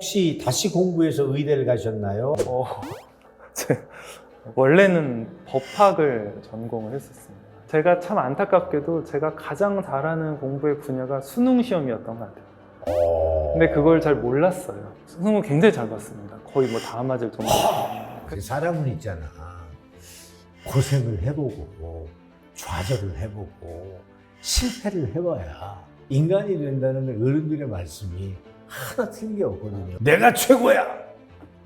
혹시 다시 공부해서 의대를 가셨나요? 원래는 법학을 전공을 했었습니다. 제가 참 안타깝게도 제가 가장 잘하는 공부의 분야가 수능 시험이었던 것 같아요. 근데 그걸 잘 몰랐어요. 수능은 굉장히 잘 봤습니다. 거의 뭐 다 맞을 정도로. 사람은 있잖아. 고생을 해보고 좌절을 해보고 실패를 해봐야 인간이 된다는 어른들의 말씀이 하나 틀린 게 없거든요. 내가 최고야!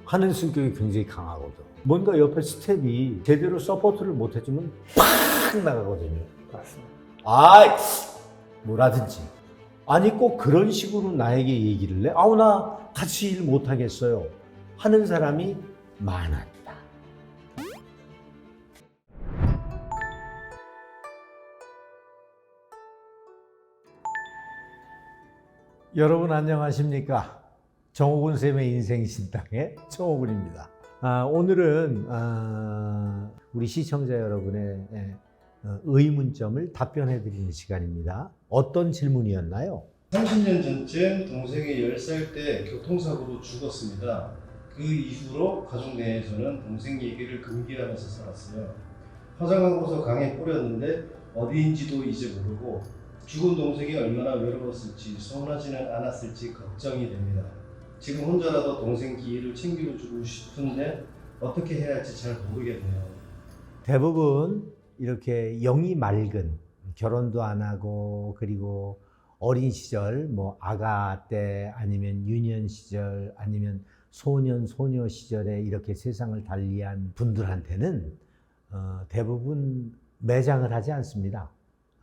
하는 성격이 굉장히 강하거든. 뭔가 옆에 스텝이 제대로 서포트를 못 해주면 팍 나가거든요. 맞습니다. 뭐라든지. 아니 꼭 그런 식으로 나에게 얘기를 해? 나 같이 일 못하겠어요. 하는 사람이 많았다. 여러분 안녕하십니까? 정옥은 쌤의 인생신당의 정옥은입니다. 오늘은 우리 시청자 여러분의 의문점을 답변해 드리는 시간입니다. 어떤 질문이었나요? 30년 전쯤 동생이 10살 때 교통사고로 죽었습니다. 그 이후로 가족 내에서는 동생 얘기를 금기하면서 살았어요. 화장하고서 강에 뿌렸는데 어디인지도 이제 모르고 죽은 동생이 얼마나 외로웠을지 서운하지는 않았을지 걱정이 됩니다. 지금 혼자라도 동생 기회를 챙겨주고 싶은데 어떻게 해야 할지 잘 모르겠네요. 대부분 이렇게 영이 맑은, 결혼도 안 하고 그리고 어린 시절 뭐 아가 때 아니면 유년 시절 아니면 소년 소녀 시절에 이렇게 세상을 달리한 분들한테는 대부분 매장을 하지 않습니다.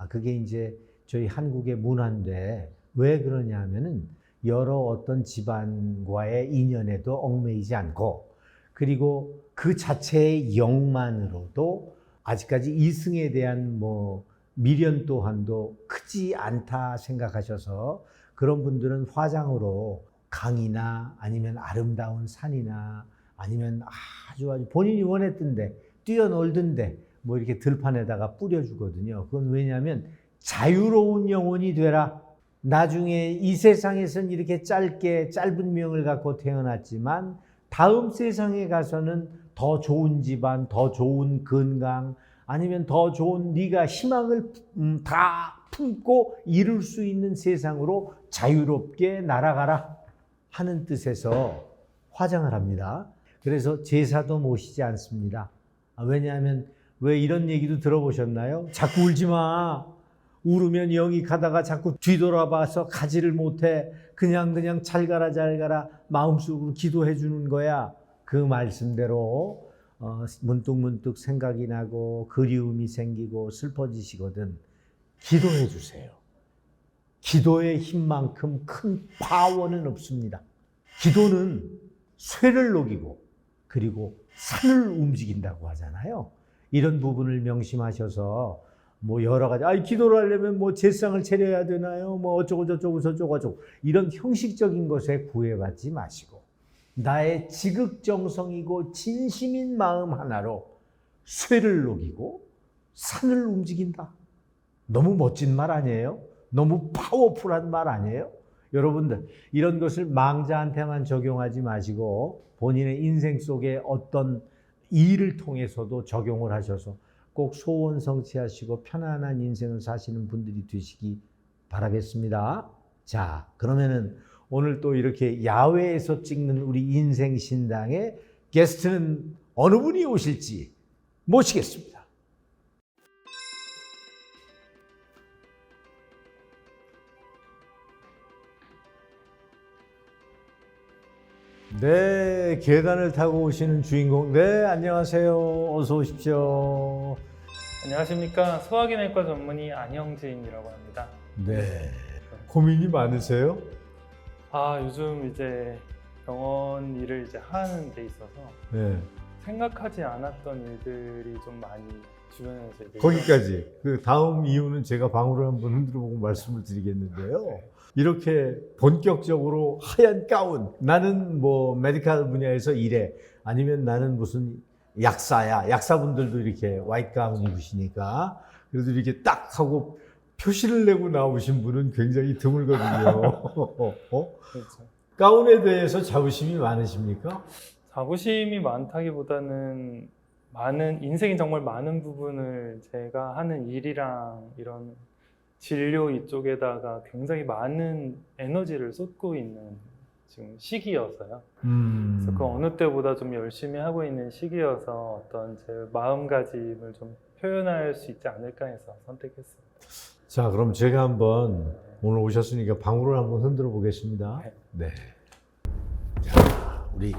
그게 이제 저희 한국의 문화인데 왜 그러냐 하면은 여러 어떤 집안과의 인연에도 얽매이지 않고 그리고 그 자체의 영만으로도 아직까지 이승에 대한 뭐 미련 또한도 크지 않다 생각하셔서 그런 분들은 화장으로 강이나 아니면 아름다운 산이나 아니면 아주 본인이 원했던데 뛰어놀던데 뭐 이렇게 들판에다가 뿌려주거든요. 그건 왜냐하면 자유로운 영혼이 되라. 나중에 이 세상에선 이렇게 짧은 명을 갖고 태어났지만 다음 세상에 가서는 더 좋은 집안, 더 좋은 건강, 아니면 더 좋은 네가 희망을 다 품고 이룰 수 있는 세상으로 자유롭게 날아가라 하는 뜻에서 화장을 합니다. 그래서 제사도 모시지 않습니다. 왜냐하면 왜 이런 얘기도 들어보셨나요? 자꾸 울지 마. 울으면 영이 가다가 자꾸 뒤돌아봐서 가지를 못해. 그냥 잘 가라 마음속으로 기도해 주는 거야. 그 말씀대로 문득 생각이 나고 그리움이 생기고 슬퍼지시거든 기도해 주세요. 기도의 힘만큼 큰 파워는 없습니다. 기도는 쇠를 녹이고 그리고 산을 움직인다고 하잖아요. 이런 부분을 명심하셔서 뭐 여러 가지 기도를 하려면 뭐 제상을 차려야 되나요? 뭐 어쩌고 저쩌고 이런 형식적인 것에 구애받지 마시고 나의 지극정성이고 진심인 마음 하나로 쇠를 녹이고 산을 움직인다. 너무 멋진 말 아니에요? 너무 파워풀한 말 아니에요? 여러분들 이런 것을 망자한테만 적용하지 마시고 본인의 인생 속에 어떤 일을 통해서도 적용을 하셔서 꼭 소원 성취하시고 편안한 인생을 사시는 분들이 되시기 바라겠습니다. 자, 그러면은 오늘 또 이렇게 야외에서 찍는 우리 인생신당의 게스트는 어느 분이 오실지 모시겠습니다. 네, 계단을 타고 오시는 주인공. 네, 안녕하세요. 어서 오십시오. 안녕하십니까. 소화기내과 전문의 안형진이라고 합니다. 네. 고민이 많으세요? 요즘 이제 병원 일을 이제 하는 데 있어서 네. 생각하지 않았던 일들이 좀 많이 주변에서 이제 거기까지. 그 다음 이유는 제가 방울을 한번 흔들어 보고 말씀을 드리겠는데요. 이렇게 본격적으로 하얀 가운, 나는 뭐 메디컬 분야에서 일해, 아니면 나는 무슨 약사야. 약사분들도 이렇게 화이트 가운 입으시니까 그래도 이렇게 딱 하고 표시를 내고 나오신 분은 굉장히 드물거든요. 그렇죠. 가운에 대해서 자부심이 많으십니까? 자부심이 많다기보다는 인생이 정말 많은 부분을 제가 하는 일이랑 이런 진료 이쪽에다가 굉장히 많은 에너지를 쏟고 있는 지금 시기여서요. 그래서 그 어느 때보다 좀 열심히 하고 있는 시기여서 어떤 제 마음가짐을 좀 표현할 수 있지 않을까 해서 선택했습니다. 자, 그럼 제가 한번 오늘 오셨으니까 방울을 한번 흔들어 보겠습니다. 네. 자, 우리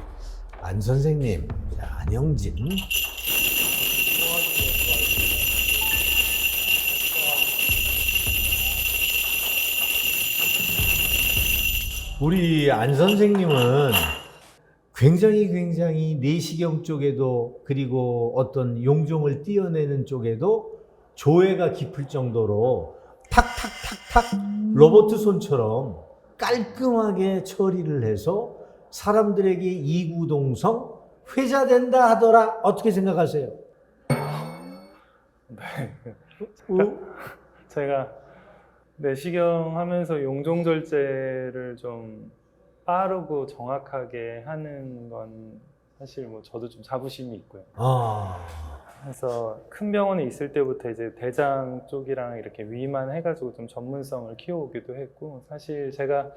안 선생님, 자, 안영진. 우리 안 선생님은 굉장히 내시경 쪽에도 그리고 어떤 용종을 띄어내는 쪽에도 조예가 깊을 정도로 탁탁탁탁 로봇 손처럼 깔끔하게 처리를 해서 사람들에게 이구동성 회자된다 하더라. 어떻게 생각하세요? 네. 제가 내시경 하면서 용종절제를 좀 빠르고 정확하게 하는 건 사실 뭐 저도 좀 자부심이 있고요. 그래서 큰 병원에 있을 때부터 이제 대장 쪽이랑 이렇게 위만 해가지고 좀 전문성을 키워오기도 했고, 사실 제가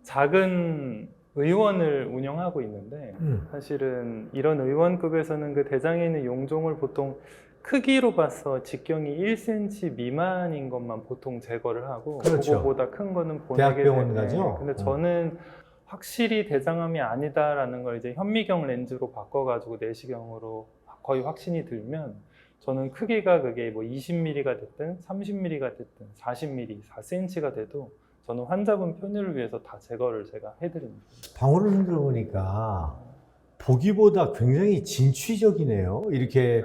작은 의원을 운영하고 있는데 사실은 이런 의원급에서는 그 대장에 있는 용종을 보통 크기로 봐서 직경이 1cm 미만인 것만 보통 제거를 하고, 그렇죠. 그거보다 큰 거는 보내게 대학병원 되는데, 가죠? 근데 저는 확실히 대장암이 아니다라는 걸 이제 현미경 렌즈로 바꿔가지고 내시경으로 거의 확신이 들면, 저는 크기가 그게 뭐 20mm가 됐든 30mm가 됐든 40mm, 4cm가 돼도 저는 환자분 편의를 위해서 다 제거를 제가 해드립니다. 방울을 흔들어 보니까 보기보다 굉장히 진취적이네요. 이렇게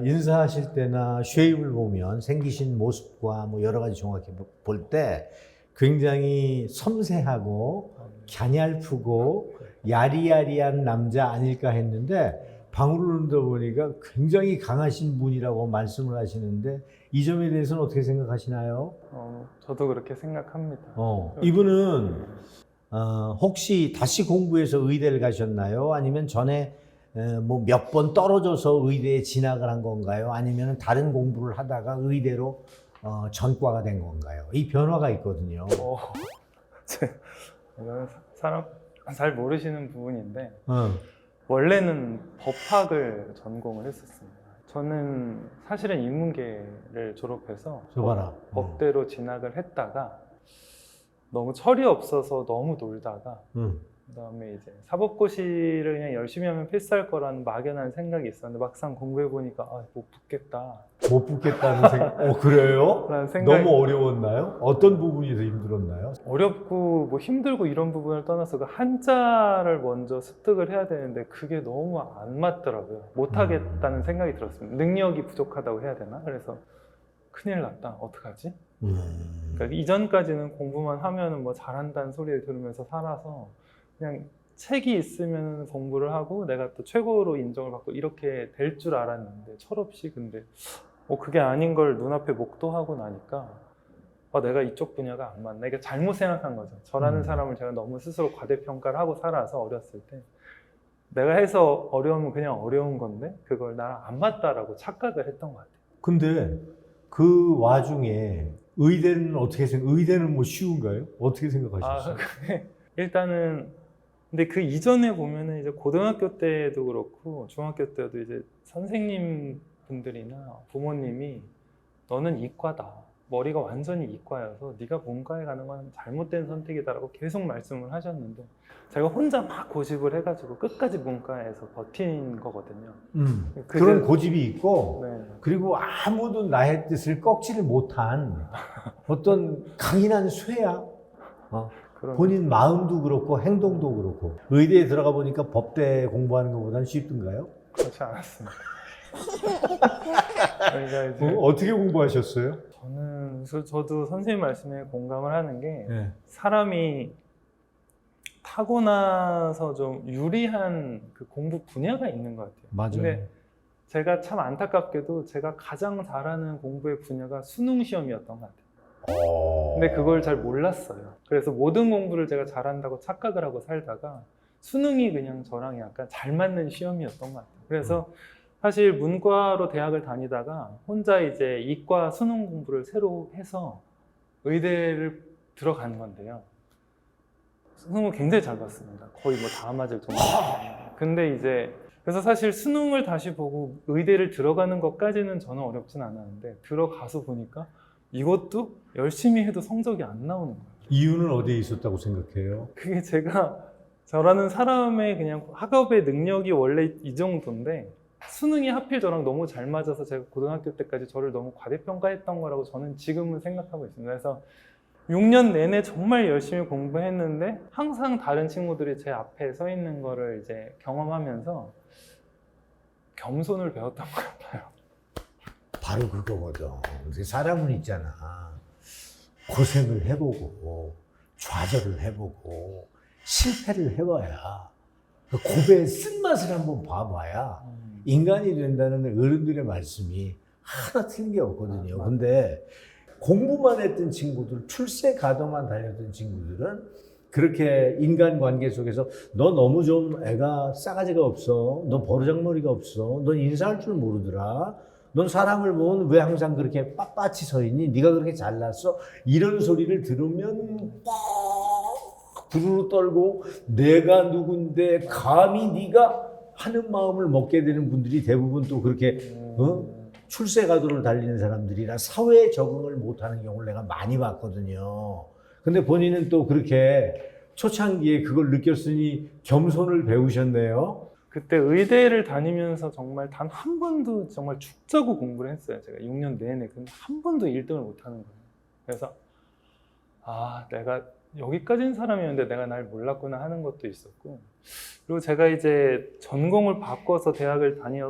인사하실 때나 쉐입을 보면 생기신 모습과 뭐 여러 가지 종합해 볼 때 굉장히 섬세하고 갸냘프고 야리야리한 남자 아닐까 했는데, 방울을 흔들어 보니까 굉장히 강하신 분이라고 말씀을 하시는데 이 점에 대해서는 어떻게 생각하시나요? 저도 그렇게 생각합니다. 이분은 혹시 다시 공부해서 의대를 가셨나요? 아니면 전에 뭐 몇 번 떨어져서 의대에 진학을 한 건가요? 아니면 다른 공부를 하다가 의대로 전과가 된 건가요? 이 변화가 있거든요. 이건 사람 잘 모르시는 부분인데, 원래는 법학을 전공을 했었습니다. 저는 사실은 인문계를 졸업해서 봐라. 법대로 진학을 했다가 너무 철이 없어서 너무 놀다가 그다음에 이제 사법고시를 그냥 열심히 하면 패스할 거라는 막연한 생각이 있었는데, 막상 공부해 보니까 못 붙겠다. 못 붙겠다는 생각. 그래요? 라는 생각이. 너무 어려웠나요? 어떤 부분이 더 힘들었나요? 어렵고 뭐 힘들고 이런 부분을 떠나서 그 한자를 먼저 습득을 해야 되는데 그게 너무 안 맞더라고요. 못 하겠다는 생각이 들었습니다. 능력이 부족하다고 해야 되나? 그래서 큰일 났다. 어떡하지? 그러니까 이전까지는 공부만 하면은 뭐 잘한다는 소리를 들으면서 살아서 그냥 책이 있으면 공부를 하고 내가 또 최고로 인정을 받고 이렇게 될 줄 알았는데, 철없이. 근데 그게 아닌 걸 눈앞에 목도하고 나니까 내가 이쪽 분야가 안 맞나, 이게 잘못 생각한 거죠. 저라는 사람을 제가 너무 스스로 과대평가를 하고 살아서 어렸을 때 내가 해서 어려우면 그냥 어려운 건데 그걸 나랑 안 맞다라고 착각을 했던 것 같아요. 근데 그 와중에 의대는 의대는 뭐 쉬운가요? 어떻게 생각하셨어요? 일단은 근데 그 이전에 보면은 이제 고등학교 때도 그렇고 중학교 때도 이제 선생님 분들이나 부모님이 너는 이과다, 머리가 완전히 이과여서 네가 문과에 가는 건 잘못된 선택이다라고 계속 말씀을 하셨는데, 제가 혼자 막 고집을 해가지고 끝까지 문과에서 버틴 거거든요. 그런 고집이 있고, 네. 그리고 아무도 나의 뜻을 꺾지를 못한 어떤 강인한 쇠야. 본인 마음도 그렇고 행동도 그렇고. 의대에 들어가 보니까 법대 공부하는 것보다는 쉽던가요? 그렇지 않았습니다. 어떻게 공부하셨어요? 저도 선생님 말씀에 공감을 하는 게, 네. 사람이 타고나서 좀 유리한 그 공부 분야가 있는 것 같아요. 맞아요. 근데 제가 참 안타깝게도 제가 가장 잘하는 공부의 분야가 수능 시험이었던 것 같아요. 근데 그걸 잘 몰랐어요. 그래서 모든 공부를 제가 잘한다고 착각을 하고 살다가 수능이 그냥 저랑 약간 잘 맞는 시험이었던 것 같아요. 그래서 사실 문과로 대학을 다니다가 혼자 이제 이과 수능 공부를 새로 해서 의대를 들어간 건데요. 수능을 굉장히 잘 봤습니다. 거의 뭐 다 맞을 정도. 근데 이제 그래서 사실 수능을 다시 보고 의대를 들어가는 것까지는 저는 어렵진 않았는데 들어가서 보니까 이것도 열심히 해도 성적이 안 나오는 거예요. 이유는 어디에 있었다고 생각해요? 그게 제가 저라는 사람의 그냥 학업의 능력이 원래 이 정도인데 수능이 하필 저랑 너무 잘 맞아서 제가 고등학교 때까지 저를 너무 과대평가했던 거라고 저는 지금은 생각하고 있습니다. 그래서 6년 내내 정말 열심히 공부했는데 항상 다른 친구들이 제 앞에 서 있는 거를 이제 경험하면서 겸손을 배웠던 것 같아요. 바로 그거거든. 사람은 있잖아. 고생을 해보고 좌절을 해보고 실패를 해봐야 그 고배의 쓴맛을 한번 봐봐야 인간이 된다는 어른들의 말씀이 하나 틀린 게 없거든요. 근데 공부만 했던 친구들, 출세 가도만 달렸던 친구들은 그렇게 인간관계 속에서 너 너무 좀 애가 싸가지가 없어, 너 버르장머리가 없어, 넌 인사할 줄 모르더라, 넌 사람을 보면 왜 항상 그렇게 빳빳이 서 있니? 네가 그렇게 잘났어? 이런 소리를 들으면 꽉 부르르 떨고 내가 누군데 감히 네가 하는 마음을 먹게 되는 분들이 대부분 또 그렇게 출세 가도를 달리는 사람들이라 사회에 적응을 못하는 경우를 내가 많이 봤거든요. 근데 본인은 또 그렇게 초창기에 그걸 느꼈으니 겸손을 배우셨네요. 그때 의대를 다니면서 정말 단 한 번도 정말 죽자고 공부를 했어요. 제가 6년 내내. 근데 한 번도 1등을 못 하는 거예요. 그래서 아, 내가 여기까지는 사람이었는데 내가 날 몰랐구나 하는 것도 있었고, 그리고 제가 이제 전공을 바꿔서 대학을 다니다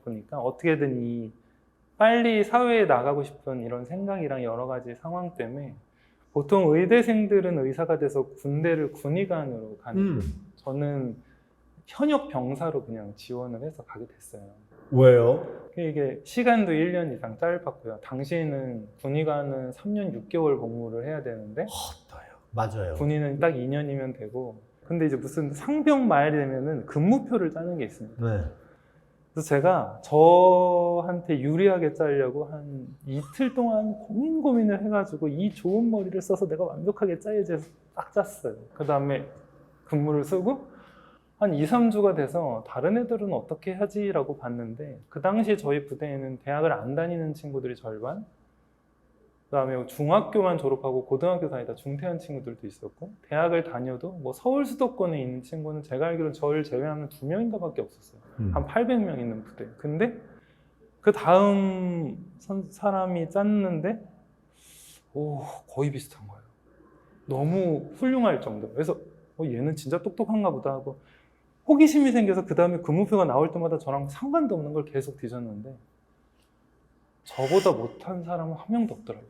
보니까 어떻게든 이 빨리 사회에 나가고 싶은 이런 생각이랑 여러 가지 상황 때문에 보통 의대생들은 의사가 돼서 군대를 군의관으로 가는데 저는 현역 병사로 그냥 지원을 해서 가게 됐어요. 왜요? 이게 시간도 1년 이상 짧았고요. 당시에는 군의관은 3년 6개월 복무를 해야 되는데 맞아요. 군인은 딱 2년이면 되고, 근데 이제 무슨 상병 말 되면은 근무표를 짜는 게 있습니다. 네. 그래서 제가 저한테 유리하게 짜려고 한 이틀 동안 고민을 해가지고 이 좋은 머리를 써서 내가 완벽하게 짜야지 해서 딱 짰어요. 그 다음에 근무를 쓰고 한 2, 3주가 돼서 다른 애들은 어떻게 하지라고 봤는데 그 당시 저희 부대에는 대학을 안 다니는 친구들이 절반, 그 다음에 중학교만 졸업하고 고등학교 다니다 중퇴한 친구들도 있었고, 대학을 다녀도 뭐 서울 수도권에 있는 친구는 제가 알기로는 저를 제외하면 2명인가 밖에 없었어요. 한 800명 있는 부대. 근데 그 다음 사람이 짰는데 거의 비슷한 거예요. 너무 훌륭할 정도. 그래서 얘는 진짜 똑똑한가 보다 하고 호기심이 생겨서 그 다음에 근무표가 나올 때마다 저랑 상관도 없는 걸 계속 뒤졌는데 저보다 못한 사람은 한 명도 없더라고요.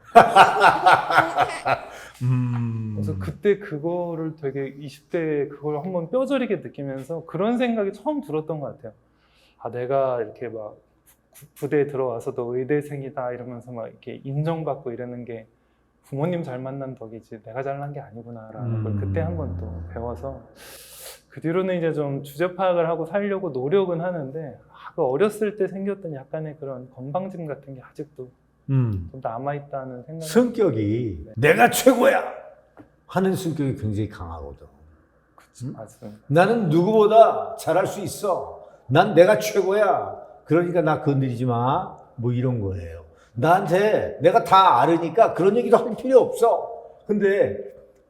그래서 그때 그거를 되게 20대에 그걸 한번 뼈저리게 느끼면서 그런 생각이 처음 들었던 것 같아요. 아, 내가 이렇게 막 부대에 들어와서도 의대생이다 이러면서 막 이렇게 인정받고 이러는 게 부모님 잘 만난 덕이지 내가 잘난 게 아니구나라는 걸 그때 한번 또 배워서 그 뒤로는 이제 좀 주제 파악을 하고 살려고 노력은 하는데 그 어렸을 때 생겼던 약간의 그런 건방짐 같은 게 아직도 좀 남아있다는 생각이. 성격이 내가 최고야 하는 성격이 굉장히 강하거든. 그치, 맞아요. 나는 누구보다 잘할 수 있어. 난 내가 최고야. 그러니까 나 건드리지 마. 뭐 이런 거예요. 나한테 내가 다 알으니까 그런 얘기도 할 필요 없어. 근데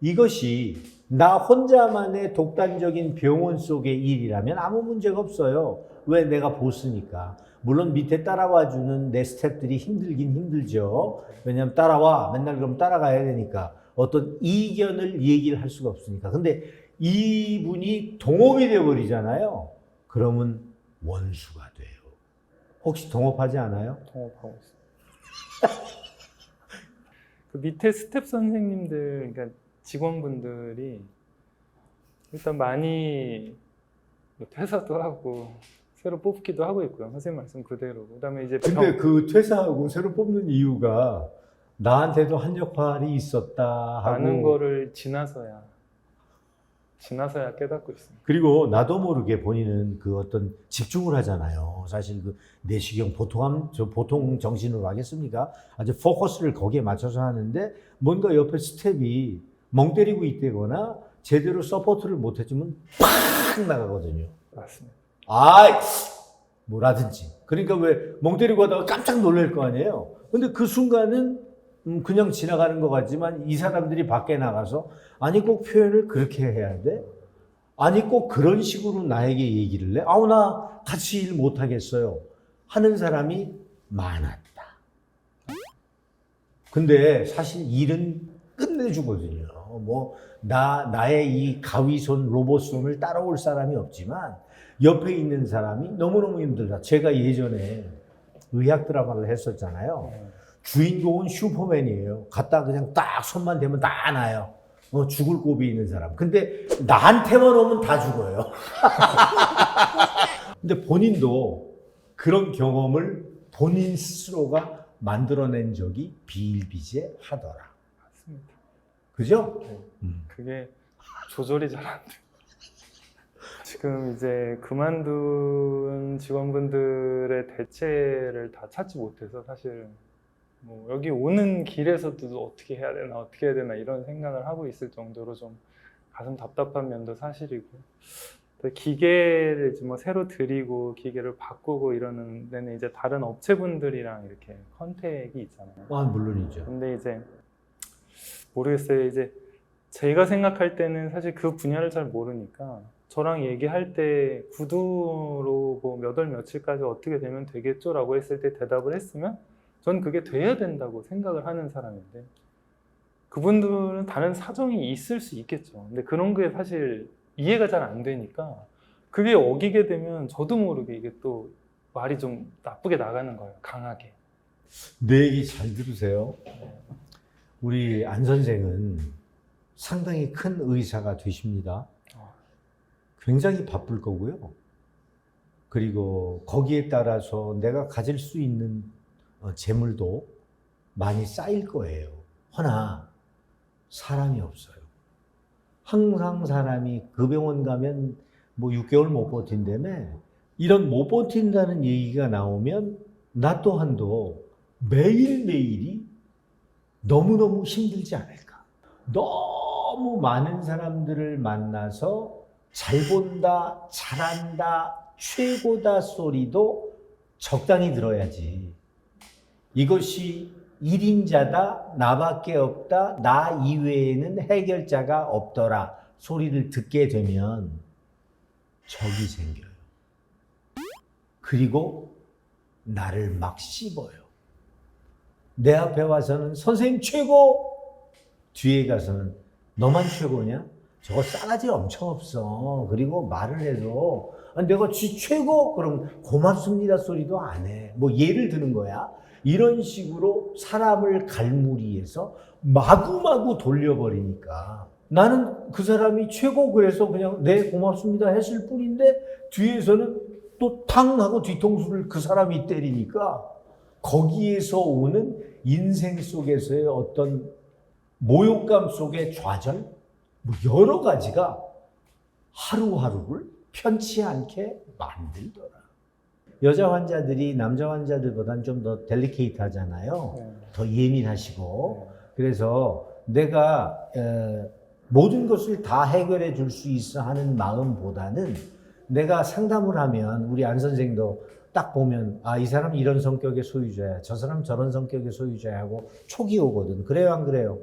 이것이 나 혼자만의 독단적인 병원 속의 일이라면 아무 문제가 없어요. 왜? 내가 보스니까. 물론 밑에 따라와주는 내 스태프들이 힘들긴 힘들죠. 왜냐하면 따라와. 맨날 그럼 따라가야 되니까. 어떤 이견을 얘기를 할 수가 없으니까. 근데 이분이 동업이 되어버리잖아요. 그러면 원수가 돼요. 혹시 동업하지 않아요? 동업하고 있어요. 그 밑에 스태프 선생님들, 그러니까 직원분들이 일단 많이 퇴사도 하고 새로 뽑기도 하고 있고요. 선생님 말씀 그대로. 그다음에 이제 근데 그 퇴사하고 새로 뽑는 이유가 나한테도 한 역할이 있었다 하고 많은 거를 지나서야 깨닫고 있습니다. 그리고 나도 모르게 본인은 그 어떤 집중을 하잖아요. 사실 그 내시경 보통 정신으로 하겠습니까? 아주 포커스를 거기에 맞춰서 하는데 뭔가 옆에 스텝이 멍 때리고 있다거나 제대로 서포트를 못 해주면 팍 나가거든요. 맞습니다. 뭐라든지. 그러니까 왜 멍 때리고 하다가 깜짝 놀랄 거 아니에요. 근데 그 순간은 그냥 지나가는 것 같지만 이 사람들이 밖에 나가서 아니 꼭 표현을 그렇게 해야 돼? 아니 꼭 그런 식으로 나에게 얘기를 해? 나 같이 일 못하겠어요. 하는 사람이 많았다. 근데 사실 일은 끝내주거든요. 나의 이 가위손 로봇손을 따라올 사람이 없지만 옆에 있는 사람이 너무너무 힘들다. 제가 예전에 의학 드라마를 했었잖아요. 주인공은 슈퍼맨이에요. 갖다 그냥 딱 손만 대면 다 나요. 죽을 고비 있는 사람. 근데 나한테만 오면 다 죽어요. 근데 본인도 그런 경험을 본인 스스로가 만들어낸 적이 비일비재하더라. 맞습니다. 그죠? 네. 그게 조절이 잘 안 돼요. 지금 이제 그만둔 직원분들의 대체를 다 찾지 못해서 사실 뭐 여기 오는 길에서도 어떻게 해야 되나 이런 생각을 하고 있을 정도로 좀 가슴 답답한 면도 사실이고, 또 기계를 이제 뭐 새로 들이고 기계를 바꾸고 이러는 데는 이제 다른 업체분들이랑 이렇게 컨택이 있잖아요. 물론이죠. 근데 이제 모르겠어요. 이제 제가 생각할 때는 사실 그 분야를 잘 모르니까 저랑 얘기할 때 구두로 뭐 몇 월 며칠까지 어떻게 되면 되겠죠라고 했을 때 대답을 했으면 전 그게 돼야 된다고 생각을 하는 사람인데, 그분들은 다른 사정이 있을 수 있겠죠. 근데 그런 게 사실 이해가 잘 안 되니까 그게 어기게 되면 저도 모르게 이게 또 말이 좀 나쁘게 나가는 거예요. 강하게. 내 얘기 잘 들으세요. 우리 안 선생은 상당히 큰 의사가 되십니다. 굉장히 바쁠 거고요. 그리고 거기에 따라서 내가 가질 수 있는 재물도 많이 쌓일 거예요. 허나 사람이 없어요. 항상 사람이 그 병원 가면 뭐 6개월 못 버틴다며, 이런 못 버틴다는 얘기가 나오면 나 또한도 매일매일이 너무너무 힘들지 않을까. 너무 많은 사람들을 만나서 잘 본다, 잘한다, 최고다 소리도 적당히 들어야지. 이것이 1인자다, 나밖에 없다, 나 이외에는 해결자가 없더라 소리를 듣게 되면 적이 생겨요. 그리고 나를 막 씹어요. 내 앞에 와서는 선생님 최고! 뒤에 가서는 너만 최고냐? 저거 싸가지 엄청 없어. 그리고 말을 해도 내가 최고? 그럼 고맙습니다 소리도 안 해. 뭐 예를 드는 거야. 이런 식으로 사람을 갈무리해서 마구마구 돌려버리니까 나는 그 사람이 최고 그래서 그냥 네 고맙습니다 했을 뿐인데 뒤에서는 또 탕 하고 뒤통수를 그 사람이 때리니까 거기에서 오는 인생 속에서의 어떤 모욕감 속의 좌절, 뭐 여러 가지가 하루하루를 편치 않게 만들더라. 여자 환자들이 남자 환자들보다는 좀 더 델리케이트 하잖아요. 더 예민하시고. 그래서 내가 모든 것을 다 해결해 줄 수 있어 하는 마음보다는 내가 상담을 하면 우리 안 선생도 딱 보면 이 사람 이런 성격의 소유자야, 저 사람 저런 성격의 소유자야 하고 촉이 오거든. 그래요 안 그래요?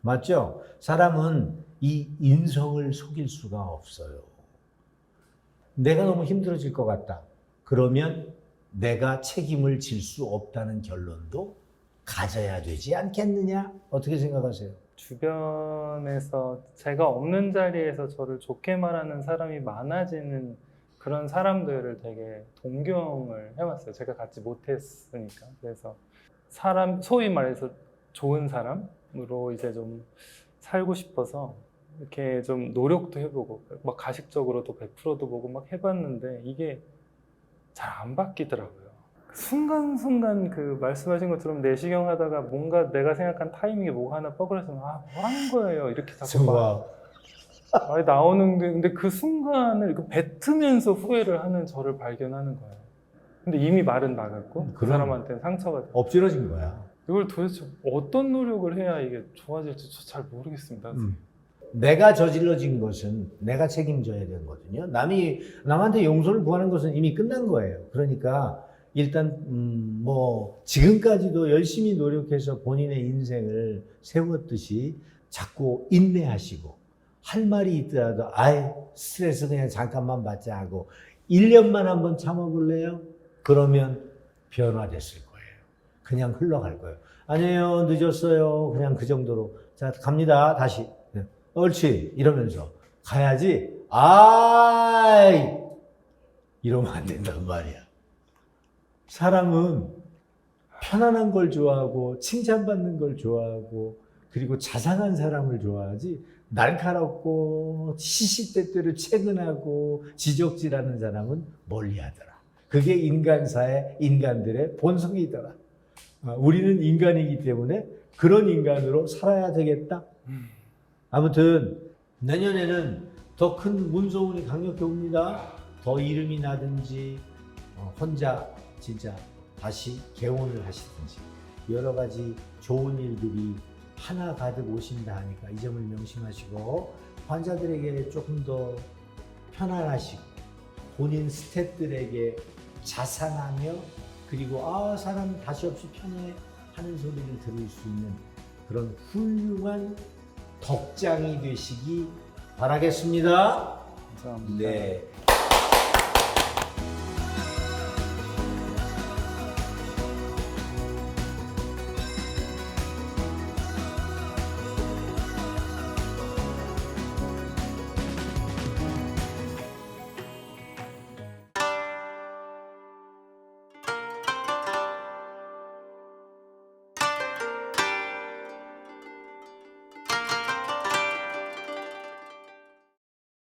맞죠? 사람은 이 인성을 속일 수가 없어요. 내가 너무 힘들어질 것 같다. 그러면 내가 책임을 질 수 없다는 결론도 가져야 되지 않겠느냐? 어떻게 생각하세요? 주변에서 제가 없는 자리에서 저를 좋게 말하는 사람이 많아지는 그런 사람들을 되게 동경을 해왔어요. 제가 같이 못했으니까. 그래서 소위 말해서 좋은 사람으로 이제 좀 살고 싶어서 이렇게 좀 노력도 해보고 막 가식적으로도 100%도 보고 막 해봤는데 이게 잘 안 바뀌더라고요. 순간순간 그 말씀하신 것처럼 내시경 하다가 뭔가 내가 생각한 타이밍에 뭐가 하나 뻐그러지면 뭐 하는 거예요? 이렇게 자꾸 말이 나오는데 근데 그 순간을 뱉으면서 후회를 하는 저를 발견하는 거예요. 근데 이미 말은 나갔고 그 그럼. 사람한테는 상처가 돼요. 엎질러진 거야. 이걸 도대체 어떤 노력을 해야 이게 좋아질지 저 잘 모르겠습니다. 내가 저질러진 것은 내가 책임져야 되거든요. 남한테 용서를 구하는 것은 이미 끝난 거예요. 그러니까 일단 뭐 지금까지도 열심히 노력해서 본인의 인생을 세웠듯이 자꾸 인내하시고 할 말이 있더라도 스트레스 그냥 잠깐만 받자 하고 1년만 한번 참아볼래요? 그러면 변화됐을 거예요. 그냥 흘러갈 거예요. 아니에요, 늦었어요. 그냥 그 정도로. 자, 갑니다. 다시. 옳지. 이러면서 가야지. 이러면 안 된단 말이야. 사람은 편안한 걸 좋아하고 칭찬받는 걸 좋아하고 그리고 자상한 사람을 좋아하지 날카롭고 시시때때로 채근하고 지적질하는 사람은 멀리하더라. 그게 인간사의 인간들의 본성이더라. 우리는 인간이기 때문에 그런 인간으로 살아야 되겠다. 아무튼 내년에는 더 큰 문소운이 강력해 옵니다. 더 이름이 나든지 혼자 진짜 다시 개원을 하시든지 여러 가지 좋은 일들이 하나 가득 오신다 하니까 이 점을 명심하시고 환자들에게 조금 더 편안하시고 본인 스태프들에게 자상하며 그리고 사람 다시 없이 편해 하는 소리를 들을 수 있는 그런 훌륭한 덕장이 되시기 바라겠습니다. 감사합니다. 네.